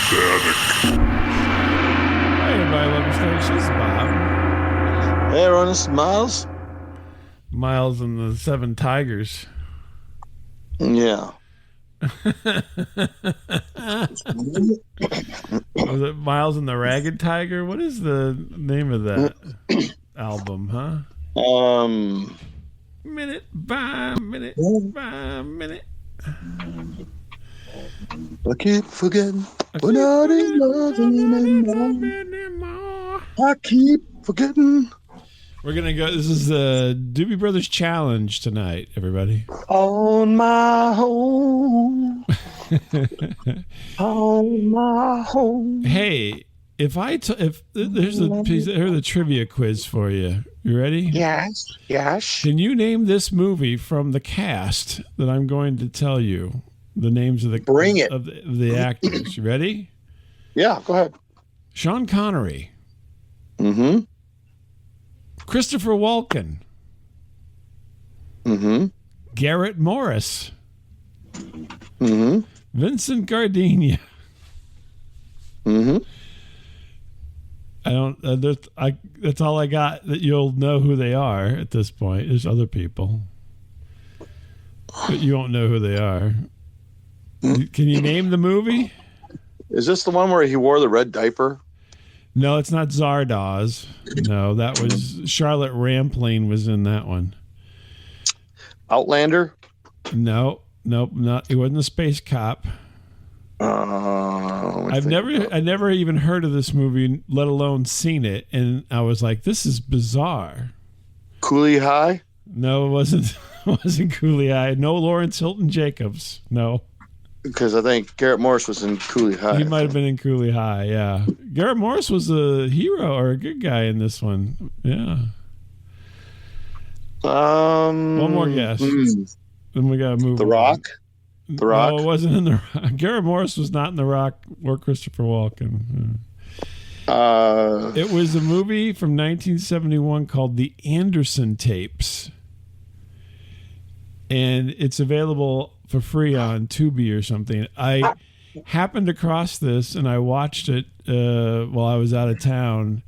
Hey, everybody, welcome to the station. This is Bob. Hey, everyone, this is Miles. Miles and the Seven Tigers. Yeah. Was it Miles and the Ragged Tiger? What is the name of that album, huh? Minute by minute by minute. I keep forgetting we're not in love anymore. I keep forgetting. We're gonna go. This is the Doobie Brothers Challenge tonight, everybody. On my home. On my home. Hey, if there's the trivia quiz for you. You ready? Yes. Can you name this movie from the cast that I'm going to tell you? The names of the actors. You ready? Yeah, go ahead. Sean Connery. Mm-hmm. Christopher Walken. Mm-hmm. Garrett Morris. Mm-hmm. Vincent Gardenia. Mm-hmm. I don't. That's all I got. That you'll know who they are at this point. There's other people, but you won't know who they are. Can you name the movie? Is this the one where he wore the red diaper? No, it's not Zardoz. No, that was Charlotte Rampling was in that one. Outlander? No, not. It wasn't a space cop. I never even heard of this movie, let alone seen it, and I was like, "This is bizarre." Cooley High? No, it wasn't. It wasn't Cooley High. No, Lawrence Hilton Jacobs. No, because I think Garrett Morris was in Cooley High. He might have been in Cooley High. Yeah, Garrett Morris was a hero or a good guy in this one. Yeah. One more guess. Then we gotta move. The Rock. The Rock? No, it wasn't in The Rock. Garrett Morris was not in The Rock or Christopher Walken. It was a movie from 1971 called The Anderson Tapes. And it's available for free on Tubi or something. I happened across this and I watched it while I was out of town.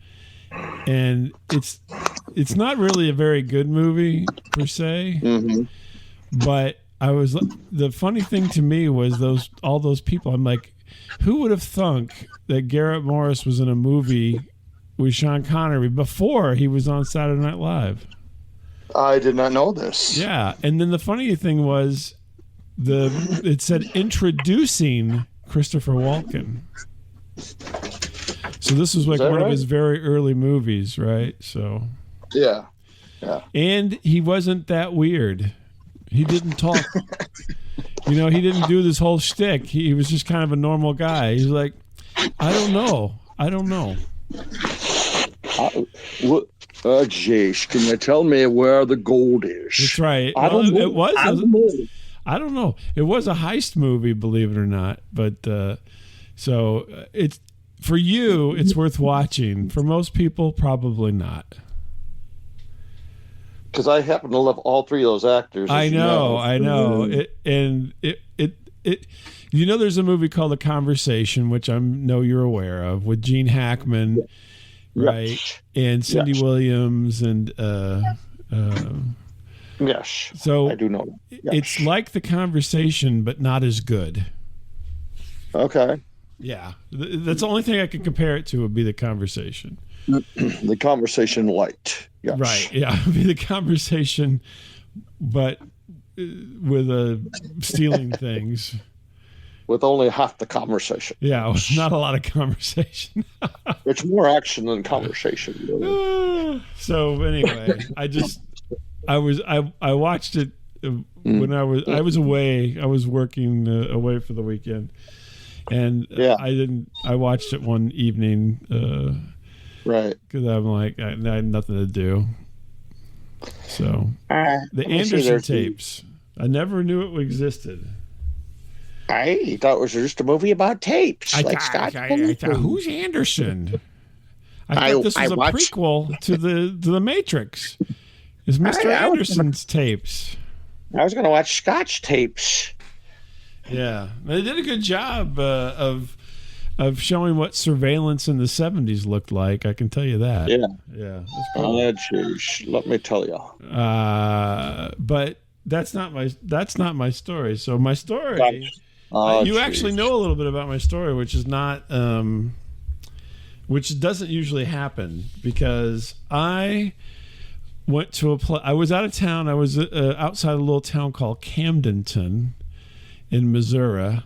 And it's not really a very good movie per se. Mm-hmm. But the funny thing to me was all those people. I'm like, who would have thunk that Garrett Morris was in a movie with Sean Connery before he was on Saturday Night Live? I did not know this. Yeah, and then the funny thing was, it said introducing Christopher Walken. So this was like one of his very early movies, right? So yeah. And he wasn't that weird. He didn't talk. He didn't do this whole shtick. He was just kind of a normal guy. He's like, I don't know. Jeez, can you tell me where the gold is? That's right. I don't know. I don't know. It was a heist movie, believe it or not. But so it's for you, it's worth watching. For most people, probably not. Because I happen to love all three of those actors. I know. There's a movie called The Conversation, which I know you're aware of, with Gene Hackman, right? Yes. And Cindy Williams and yes. So I do know. Yes. It's like The Conversation, but not as good. Okay. Yeah, that's the only thing I could compare it to would be The Conversation. The Conversation light. Yes. Right. Yeah, it would be The Conversation, but with stealing things. With only half the conversation. Yeah, it was not a lot of conversation. It's more action than conversation. Really. So anyway, I watched it when I was away. I was working away for the weekend, and I watched it one evening. Right. Because I'm like, I had nothing to do. So the Anderson Tapes. I never knew it existed. I thought it was just a movie about tapes. I thought, who's Anderson? I thought this was a prequel to the Matrix. It's Mr. Anderson's tapes. I was going to watch Scotch Tapes. Yeah, they did a good job of. of showing what surveillance in the 70s looked like. I can tell you that. Yeah. Yeah. That's cool. Geez, let me tell you. But that's not my story. So my story, Oh, you actually geez. know a little bit about my story, which is not, which doesn't usually happen, because I went to I was out of town. I was outside a little town called Camdenton in Missouri.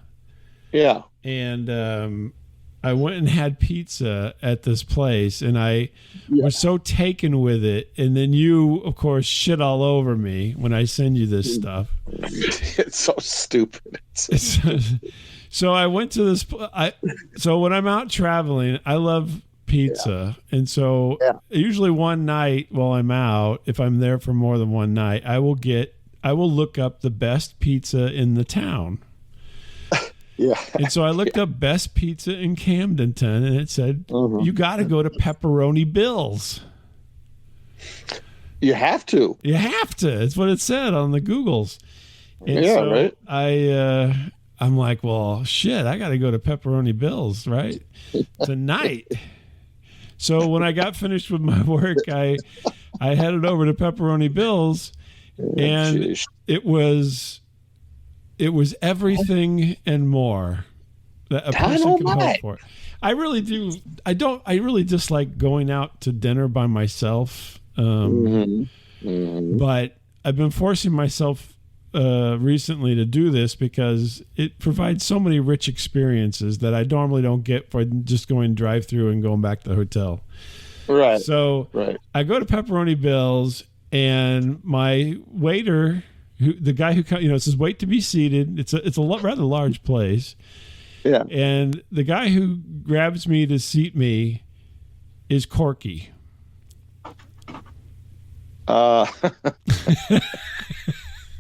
Yeah. And I went and had pizza at this place, and I was so taken with it. And then you, of course, shit all over me when I send you this stuff. It's so stupid. So I went to this. So when I'm out traveling, I love pizza, and so usually one night while I'm out, if I'm there for more than one night, I will look up the best pizza in the town. Yeah. And so I looked up best pizza in Camdenton, and it said, you got to go to Pepperoni Bill's. You have to. You have to. It's what it said on the Googles. And Yeah, right. I'm like, well, shit, I got to go to Pepperoni Bill's, right? Tonight. So when I got finished with my work, I headed over to Pepperoni Bill's, and it was everything and more that a person can hope for. I really do. I really dislike going out to dinner by myself. But I've been forcing myself recently to do this because it provides so many rich experiences that I normally don't get for just going drive-through and going back to the hotel. Right. So I go to Pepperoni Bill's, and my waiter, the guy who, it says wait to be seated. It's a rather large place. Yeah. And the guy who grabs me to seat me is Corky.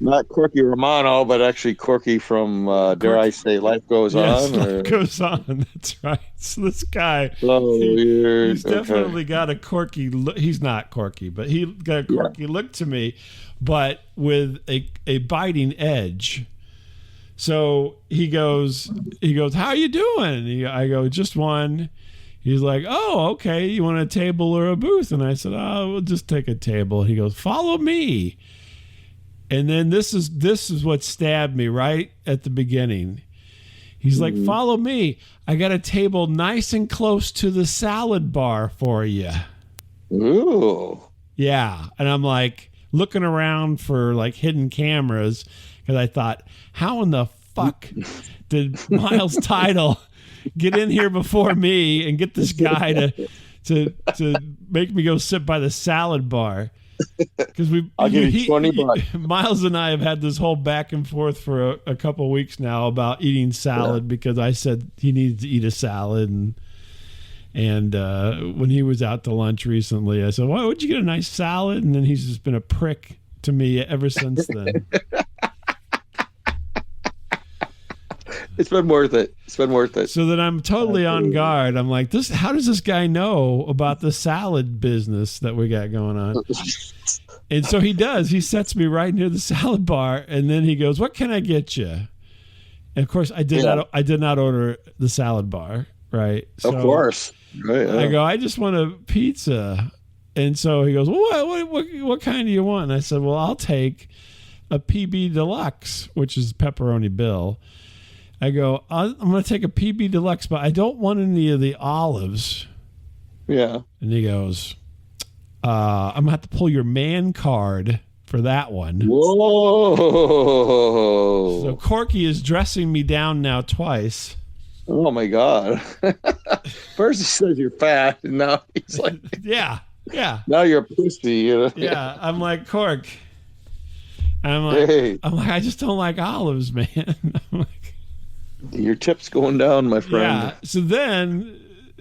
Not Corky Romano, but actually Corky from dare I say Life Goes On? Life Goes On. That's right. So this guy, weird. He's definitely got a quirky look. He's not Corky, but he got a quirky look to me, but with a biting edge. So he goes, how you doing? I go, just one. He's like, oh, okay. You want a table or a booth? And I said, oh, we'll just take a table. He goes, follow me. And then this is what stabbed me right at the beginning. He's like, follow me. I got a table nice and close to the salad bar for you. Ooh. Yeah. And I'm like looking around for like hidden cameras, because I thought, how in the fuck did Miles Tidal get in here before me and get this guy to make me go sit by the salad bar? Because I'll give you $20. Miles and I have had this whole back and forth for a couple of weeks now about eating salad, because I said he needs to eat a salad, and when he was out to lunch recently, I said, "Why would you get a nice salad?" And then he's just been a prick to me ever since then. It's been worth it. So that I'm totally on guard. I'm like, how does this guy know about the salad business that we got going on? And so he does. He sets me right near the salad bar, and then he goes, what can I get you? And of course, I did not order the salad bar, right? So of course. Right, yeah. I go, I just want a pizza. And so he goes, well, what kind do you want? And I said, well, I'll take a PB Deluxe, which is Pepperoni Bill. I go, I'm going to take a PB Deluxe, but I don't want any of the olives. Yeah. And he goes, I'm going to have to pull your man card for that one. Whoa. So Corky is dressing me down now twice. Oh, my God. First he says you're fat, and now he's like... Yeah. Now you're a pussy. You know? Yeah, I'm like, Cork. I'm like, I just don't like olives, man. I'm like... Your tip's going down, my friend. Yeah.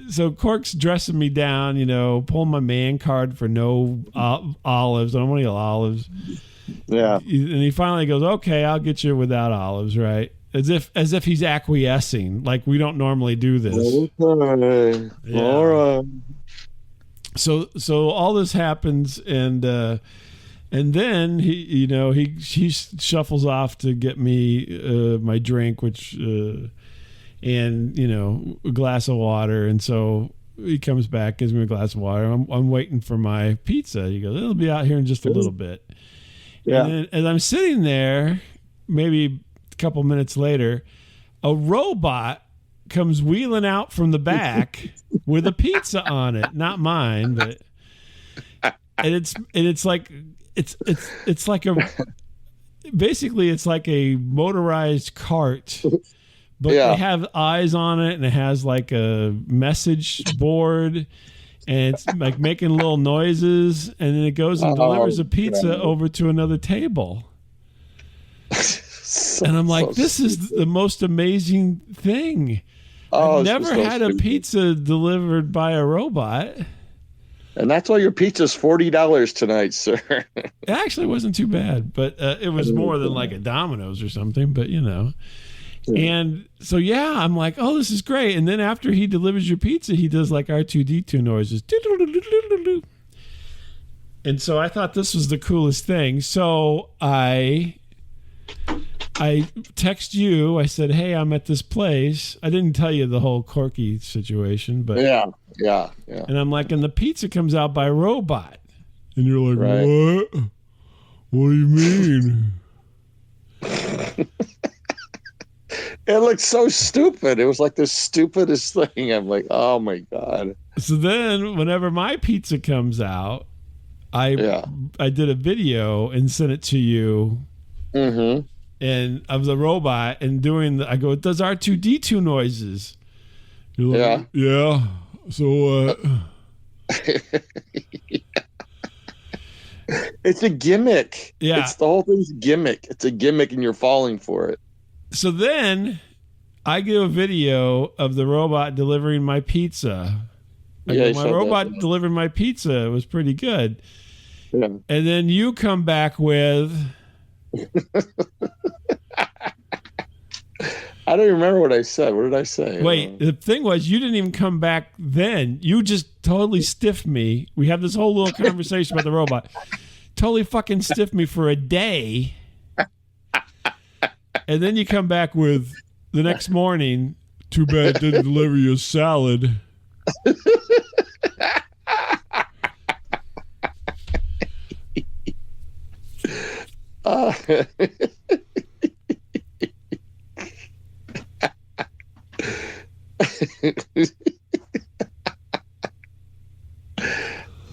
So Cork's dressing me down, pulling my man card for no olives. I don't want any olives. Yeah. And he finally goes, okay, I'll get you without olives, right? As if he's acquiescing, like we don't normally do this. Okay. Yeah. All right. So all this happens, and then he shuffles off to get me my drink, which and and a glass of water. And so he comes back, gives me a glass of water. I'm waiting for my pizza. He goes, it'll be out here in just a little bit. Yeah. And then as I'm sitting there, maybe a couple minutes later, a robot comes wheeling out from the back with a pizza on it, not mine, but it's like basically it's like a motorized cart, but they have eyes on it, and it has like a message board, and it's like making little noises, and then it goes and delivers a pizza over to another table. And I'm like, this is the most amazing thing. I've never had a pizza delivered by a robot. And that's why your pizza's $40 tonight, sir. It actually wasn't too bad, but it was more than like a Domino's or something, but Yeah. And so, I'm like, oh, this is great. And then after he delivers your pizza, he does like R2-D2 noises. And so I thought this was the coolest thing. So I text you. I said, hey, I'm at this place. I didn't tell you the whole Corky situation, but yeah. And I'm like, and the pizza comes out by robot. And you're like, what? What do you mean? It looked so stupid. It was like the stupidest thing. I'm like, oh my God. So then whenever my pizza comes out, I did a video and sent it to you. Mm-hmm. And of the robot and doing I go, it does R2-D2 noises. You're like, yeah. So it's a gimmick. Yeah. It's the whole thing's a gimmick. It's a gimmick and you're falling for it. So then I give a video of the robot delivering my pizza. My robot delivering my pizza was pretty good. Yeah. And then you come back with I don't remember what I said. What did I say? Wait, the thing was, you didn't even come back then. You just totally stiffed me. We had this whole little conversation about the robot. Totally fucking stiffed me for a day. And then you come back with the next morning, too bad it didn't deliver you a salad.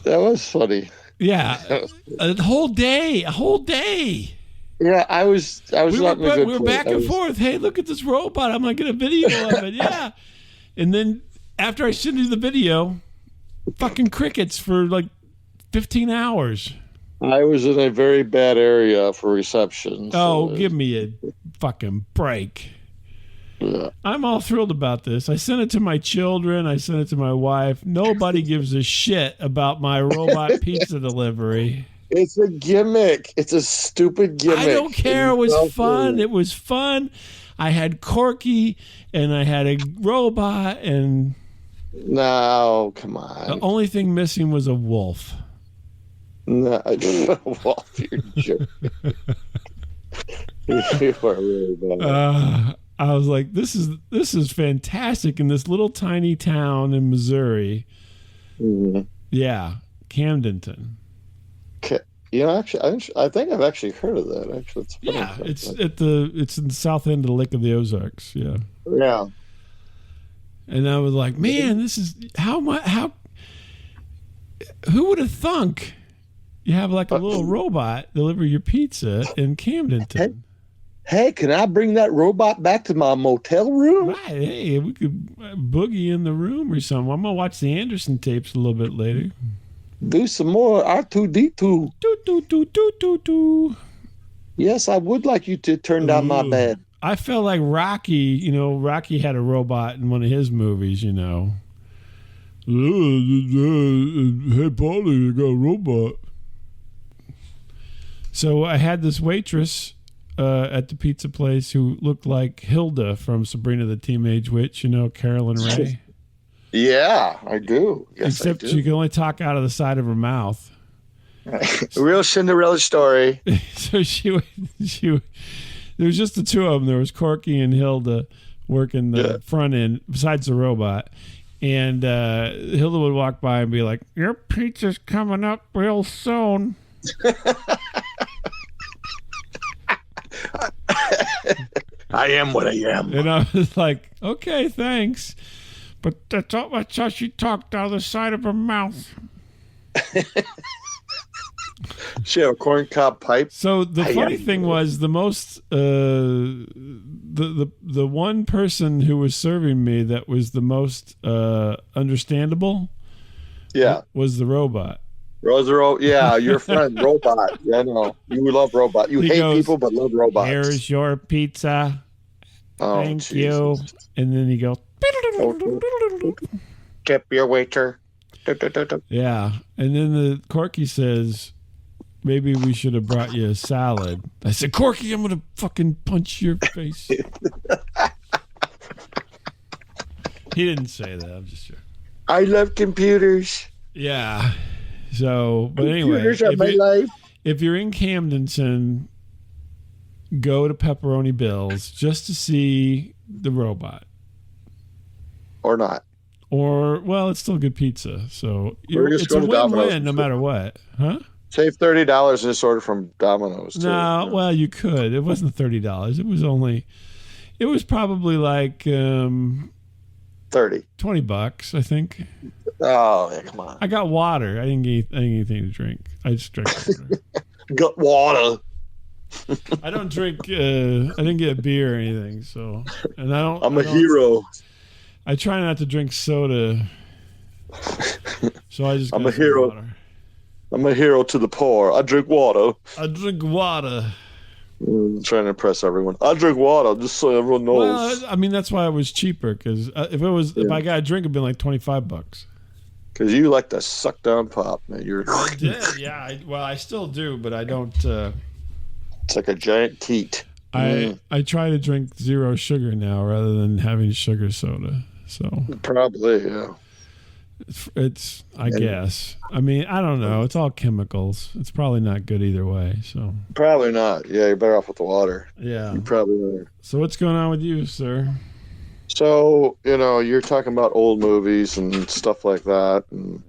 That was funny. Yeah, a whole day. Yeah, I was. We were back and forth. Hey, look at this robot. I'm gonna get a video of it. Yeah, and then after I sent you the video, fucking crickets for like 15 hours. I was in a very bad area for reception. So give me a fucking break. Yeah. I'm all thrilled about this. I sent it to my children. I sent it to my wife. Nobody gives a shit about my robot pizza delivery. It's a gimmick. It's a stupid gimmick. I don't care. It was fun. It was fun. I had Corky and I had a robot and... No, come on. The only thing missing was a wolf. No, wolf, you're a jerk. You are really bad. I was like, this is fantastic in this little tiny town in Missouri. Mm-hmm. Yeah, Camdenton. You know, actually, I think I've actually heard of that. Actually, it's funny. Yeah, it's in the south end of the Lake of the Ozarks. Yeah. Yeah. And I was like, man, this is how who would have thunk you have like a little robot deliver your pizza in Camdenton? Hey, can I bring that robot back to my motel room? Right. Hey, we could boogie in the room or something. I'm gonna watch the Anderson tapes a little bit later. Do some more R2-D2. Do. Yes, I would like you to turn down my bed. I felt like Rocky. You know, Rocky had a robot in one of his movies. You know. Hey, Paulie, you got a robot. So I had this waitress at the pizza place who looked like Hilda from Sabrina the Teenage Witch. You know, Carolyn Ray. Yeah, I do. Yes, except I do. she can only talk out of the side of her mouth. Real Cinderella story. So she there was just the two of them. There was Corky and Hilda working the front end besides the robot. And Hilda would walk by and be like, "Your pizza's coming up real soon." I am what I am. And I was like, "Okay, thanks." But that's how she talked out of the side of her mouth. She had a corncob pipe. So the funny thing was the most the one person who was serving me that was the most understandable. Yeah, was the robot. Yeah, your friend Robot. Yeah, no, you love Robot. You hate people but love robots. "Here's your pizza. Thank Jesus. you." And then he goes, "Tip your waiter." Yeah. And then the Corky says, "Maybe we should have brought you a salad." I said, "Corky, I'm going to fucking punch your face." He didn't say that. I'm just sure. I love computers. Yeah. So, but Computers anyway, are my life. if you're in Camdenton, go to Pepperoni Bill's just to see the robot. Or not. Or, well, it's still good pizza. So it's a win-win no matter what. Huh? Save $30 and just order from Domino's, too. No, well, you could. It wasn't $30. It was probably like 30. $20, I think. Oh, yeah, come on. I got water. I didn't get anything to drink. I just drank water. Got water. I don't drink. I didn't get beer or anything. So, and I don't. I'm a hero. I try not to drink soda. So I just. I'm a hero. Water. I'm a hero to the poor. I drink water. I drink water. I'm trying to impress everyone. I drink water just so everyone knows. Well, I mean that's why it was cheaper because if I got a drink, it'd been like $25. Because you like to suck down pop, man. I did, yeah. I still do, but I don't. It's like a giant teat. I try to drink zero sugar now rather than having sugar soda. So probably, yeah. It's I guess. I mean, I don't know. It's all chemicals. It's probably not good either way. So probably not. Yeah, you're better off with the water. Yeah, you probably are. So what's going on with you, sir? So you're talking about old movies and stuff like that. And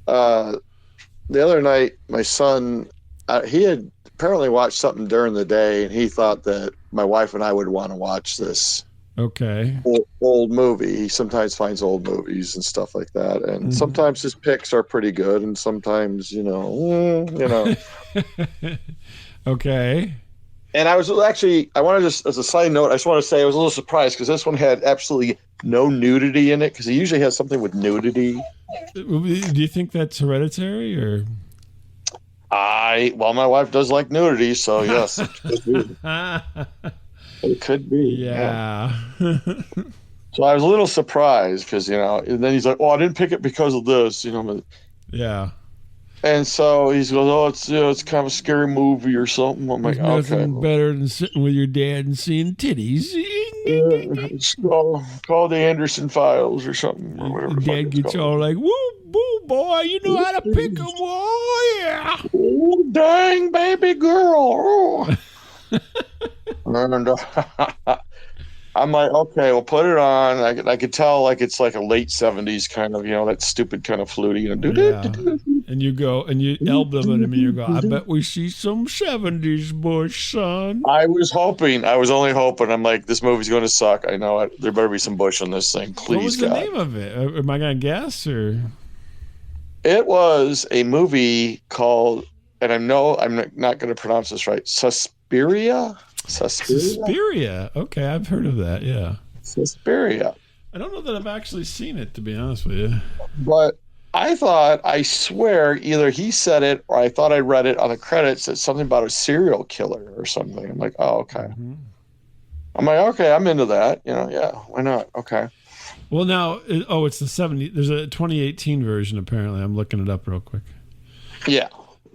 the other night, my son, he had apparently watched something during the day, and he thought that my wife and I would want to watch this. Okay. Old movie. He sometimes finds old movies and stuff like that, and sometimes his picks are pretty good, and sometimes Okay. And I want to just, as a side note, I just want to say I was a little surprised because this one had absolutely no nudity in it, because he usually has something with nudity. Do you think that's hereditary or? Well, my wife does like nudity, so yes, it could be. It could be. Yeah. So I was a little surprised because, and then he's like, "Oh, I didn't pick it because of this," Yeah. And so he goes, "Oh, it's kind of a scary movie or something." I'm like, "There's nothing okay, better than sitting with your dad and seeing titties." It's call the Anderson Files or something or whatever. Dad gets all like, "Woo, boo, boy, you know how to pick 'em, oh yeah." Oh, dang, baby girl. And I'm like, okay, well, put it on. I could tell like it's like a late 70s kind of, that stupid kind of fluty. And you go and you elbow at him and you go, "I bet we see some 70s bush, son." I was only hoping. I'm like, this movie's going to suck. I know it. There better be some bush on this thing, please. What was the name of it? Am I going to guess or? It was a movie called, and I'm not going to pronounce this right, Suspiria. Okay, I've heard of that. Yeah, Suspiria. I don't know that I've actually seen it, to be honest with you. But I swear, either he said it or I thought I read it on the credits that something about a serial killer or something. I'm like, oh, okay. I'm like, okay, I'm into that. Yeah, why not? Okay. Well, now, it's the 70s. There's a 2018 version, apparently. I'm looking it up real quick. Yeah.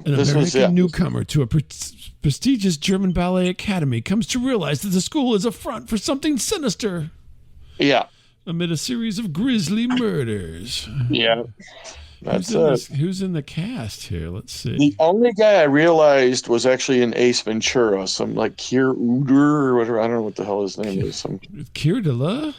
An American newcomer to a prestigious German ballet academy comes to realize that the school is a front for something sinister. Yeah. Amid a series of grisly murders. Yeah. That's it. Who's in the cast here? Let's The see. only guy I realized was actually in Ace Ventura, some like Kier Uder or whatever. I don't know what the hell his name is. Some Keir Dullea?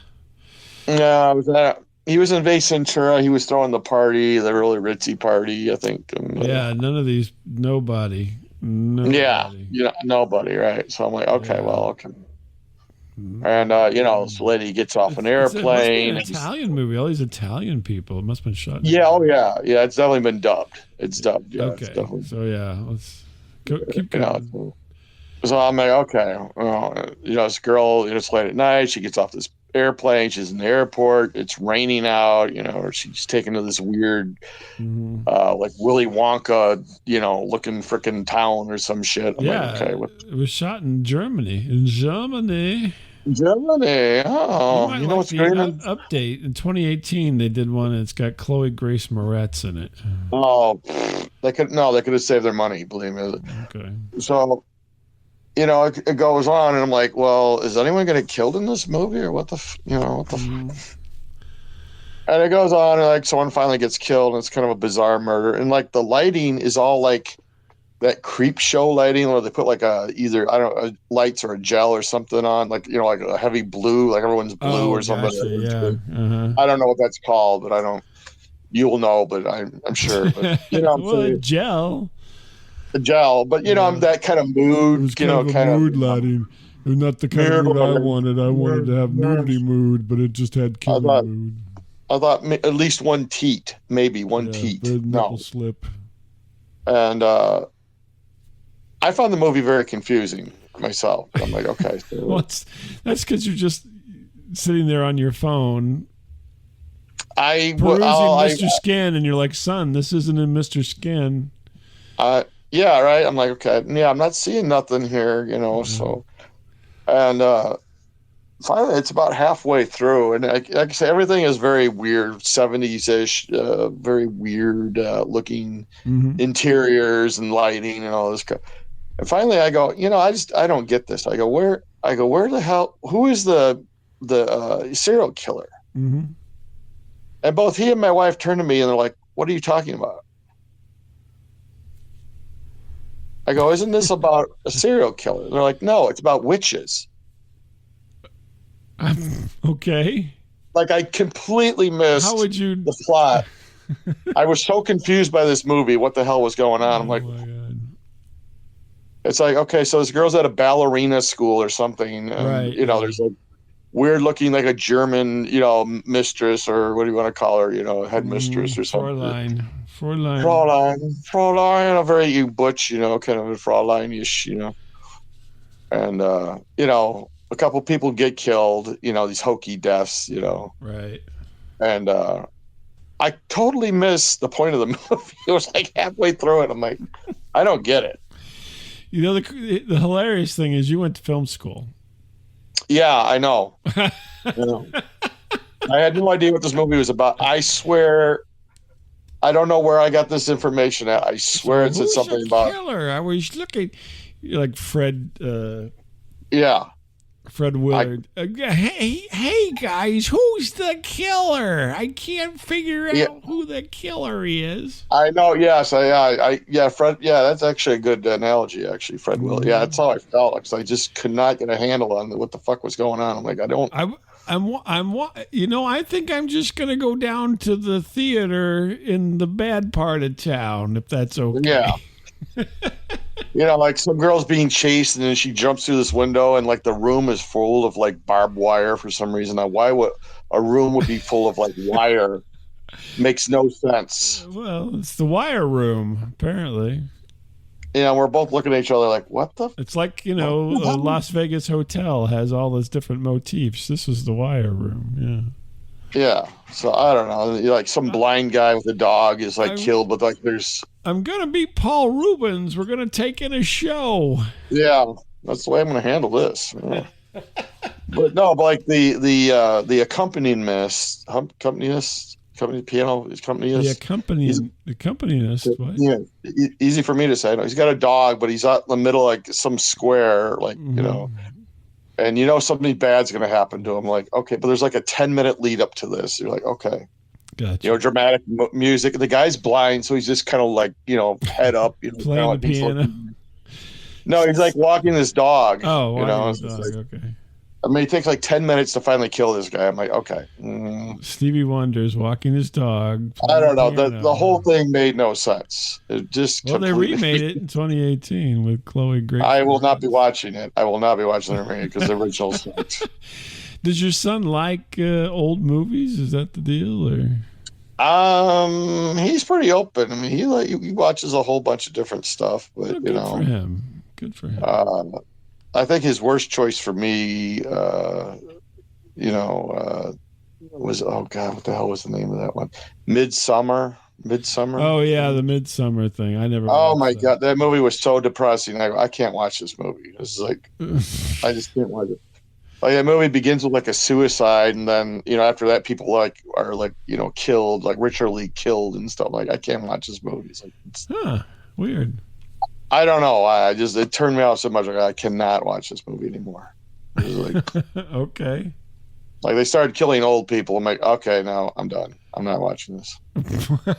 Yeah, was that he was in Ace Ventura. He was throwing the party, the really ritzy party, I think. Yeah, none of these. Nobody. Yeah, Nobody. nobody, right? So I'm like, okay, Yeah. well, okay. And this lady gets off an It must be an airplane, and Italian movie. All these Italian people. It must have been shot in yeah, oh Italy. yeah, yeah, it's definitely been dubbed. It's dubbed, yeah, it's Okay. definitely, So yeah, let's go. Keep you know. going. So I'm like, okay, well, this girl, it's late at night. She gets off this airplane. She's in the airport. It's raining out, or she's taken to this weird, Hmm. like Willy Wonka, looking freaking town or some shit. I'm like, Yeah, okay, what? it was shot in Germany. In Germany. Germany. You Oh, might you know like what's the great? update. In 2018, they did one. And it's got Chloe Grace Moretz in it. Oh, they could have saved their money, believe me. Okay. So, it goes on, and I'm like, well, is anyone going to get killed in this movie, or what the Hmm. And it goes on, and like someone finally gets killed, and it's kind of a bizarre murder. And like the lighting is all like that creep show lighting, where they put like either I don't know, lights or a gel or something on, like like a heavy blue, like everyone's blue Oh, or something. gotcha. Yeah. Uh I don't know what that's called, but I don't. You'll know, but I'm sure. But I'm well, saying gel. the gel, but I'm Yeah. that kind of It was mood, kind of a kind of mood lighting. It was not the kind of mood. mood I wanted. I wanted to have nudity mood, but it just had I killing thought mood. at least one teat, maybe one Yeah, teat. the nipple No, slip. and I found the movie very confusing myself. I'm like, okay, so That's because you're just sitting there on your phone oh, perusing Mr. Skin, and you're like, "Son, this isn't in Mr. Skin." yeah, right. I'm like, okay, yeah, I'm not seeing nothing here, Yeah. So, and finally, it's about halfway through, and like I say, everything is very weird, 70s ish, very weird looking Mm-hmm. interiors and lighting and all this. And finally, I go, I don't get this. Where the hell? Who is the serial killer? Mm-hmm. And both he and my wife turn to me and they're like, "What are you talking about?" I go, "Isn't this about a serial killer?" And they're like, "No, it's about witches." Okay. Like I completely How missed would you? the plot. I was so confused by this movie. What the hell was going on? I'm Oh like, my god. it's like, okay, so this girl's at a ballerina school or something, and Right. Yeah. there's like weird looking like a German, mistress or what do you want to call her, Mm-hmm. headmistress or something. Fräulein. Fräulein. Fraulein, a very butch, kind of a Fraulein-ish, and a couple people get killed, these hokey deaths, Right. and I totally missed the point of the movie. It was like halfway through it. I'm like, I don't get it. The hilarious thing is you went to film school. Yeah, I know. I had no idea what this movie was about. I swear, I don't know where I got this information at. I swear So it said who's the something about, killer? I was looking like yeah. Fred I Willard. Hey guys, who's the killer? I can't figure yeah, out who the killer is. I know. Yes, yeah, Fred. Yeah, that's actually a good analogy. Actually, Fred Will. Yeah, Mm-hmm. that's how I felt because I just could not get a handle on what the fuck was going on. I'm like, I don't. I think I'm just gonna go down to the theater in the bad part of town, if that's okay. Yeah, like some girl's being chased and then she jumps through this window and like the room is full of like barbed wire for some reason. Now, why would a room would be full of like wire? Makes no sense. Well, it's the Wire Room, apparently. We're both looking at each other like, It's like, what the a hell? Las Vegas hotel has all those different motifs. This was the Wire Room, Yeah. So I don't know. Like some yeah. blind guy with a dog is like I'm killed, but like there's I'm gonna be Paul Rubens. We're gonna take in a show. yeah, that's the way I'm going to handle this. Yeah. But no, but like the accompanist, company piano accompanist. He's The accompanist, what? yeah, easy for me to say. No, he's got a dog, but he's out in the middle like some square, like Mm-hmm. and something bad's going to happen to him. Like okay, but there's like a 10-minute lead up to this. You're like okay, Gotcha. Dramatic music. The guy's blind, so he's just kind of like, head up, kind of Playing the like he's piano. looking. No, he's like walking his dog. Oh, walking It's the just dog. like, Okay. I mean, it takes like 10 minutes to finally kill this guy. I'm like, okay. Stevie Wonder's walking his dog, I playing the don't know. The piano. whole thing made no sense. It just Well, they completely. remade it in 2018 with Chloe I Grace will not be Moretz. watching it. I will not be watching the remake because the original sucked. Does your son like old movies? Is that the deal, or? He's pretty open. I mean, he watches a whole bunch of different stuff, but Oh, good for him. Good for him. uh, I think his worst choice for me, was, oh God, what the hell was the name of that one? Midsummer. Midsummer. Oh yeah, the Midsummer thing. I never Oh watched my that. God, that movie was so depressing. I can't watch this movie. It's like I just can't watch it. Like that movie begins with like a suicide, and then after that, people are like killed, like ritually killed and stuff. Like I can't watch this movie. It's like Huh. Weird. I don't know. It turned me off so much. Like I cannot watch this movie anymore. It was Okay. like they started killing old people. I'm like, okay, no, I'm done. I'm not watching this. I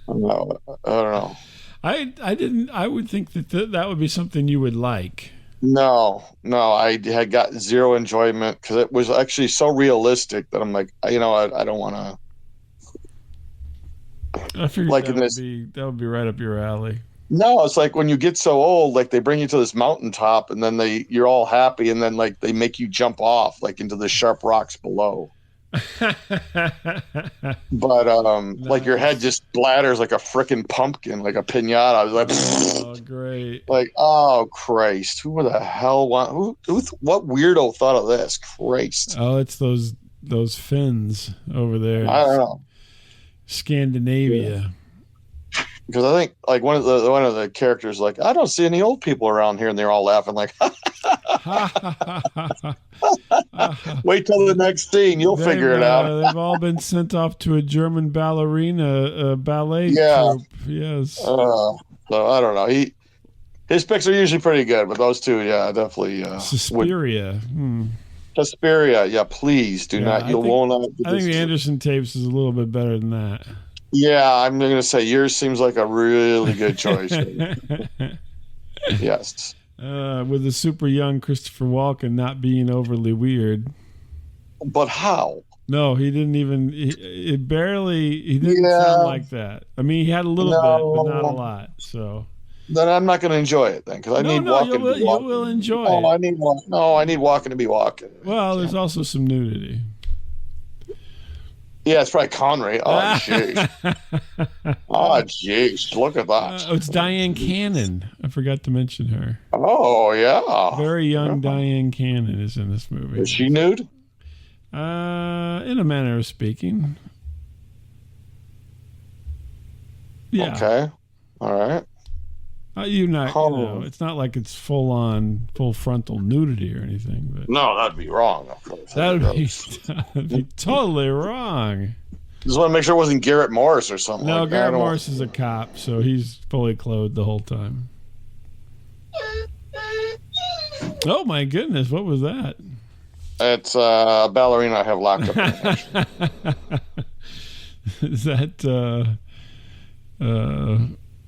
don't know. I didn't. I would think that that would be something you would like. No, I had got zero enjoyment because it was actually so realistic that I'm like, I don't want to. I figured Like in this, that would be right up your alley. no, it's like when you get so old, like they bring you to this mountaintop and then you're all happy and then like they make you jump off like into the sharp rocks below. But like your head Nice. just splatters like a freaking pumpkin, like a pinata. I was Oh, like, great. like, oh Christ, who the hell what weirdo thought of this? Christ, Oh, it's those fins over there in I don't know. Scandinavia. Because I think like one of the characters like I don't see any old people around here, and they're all laughing like, wait till the next scene, you'll figure it out. They've all been sent off to a German ballerina ballet Yeah. troupe. Yes. So I don't know. His picks are usually pretty good, but those two, yeah, definitely would. Suspiria. Suspiria, yeah, please do not. You will not. I think the Anderson tapes is a little bit better than that. Yeah, I'm going to say yours seems like a really good choice. Yes. With the super young Christopher Walken not being overly weird. But how? No, he didn't even. He didn't sound like that. I mean, he had a little bit, but not a lot. So then I'm not going to enjoy it then because I need Walken to be walking. You will enjoy it. I need Walken to be walking. Well, there's also some nudity. Yeah, it's probably Connery. Oh, jeez. Oh, jeez. Look at that. It's Diane Cannon. I forgot to mention her. Oh, yeah. Very young Diane Cannon is in this movie. Is she nude? In a manner of speaking. Yeah. Okay. All right. It's not like it's full frontal nudity or anything. But no, that'd be wrong, of course. That'd be totally wrong. Just want to make sure it wasn't Garrett Morris or something. No, Garrett Morris is a cop, so he's fully clothed the whole time. Oh my goodness, what was that? It's a ballerina I have locked up. Is that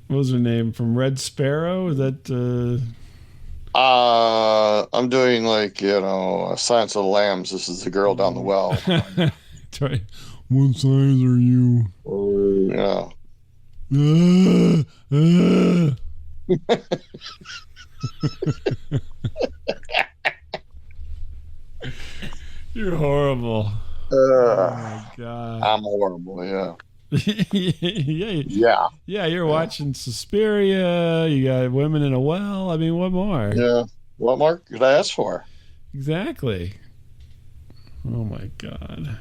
what was her name from Red Sparrow? Is that I'm doing like, Silence of the Lambs. This is the girl down the well. That's right. What size are you? Yeah. You're horrible. Oh my God. I'm horrible, yeah. Yeah. Yeah, you're watching Suspiria. You got Women in a Well. I mean, what more? Yeah. What more could I ask for? Exactly. Oh my God.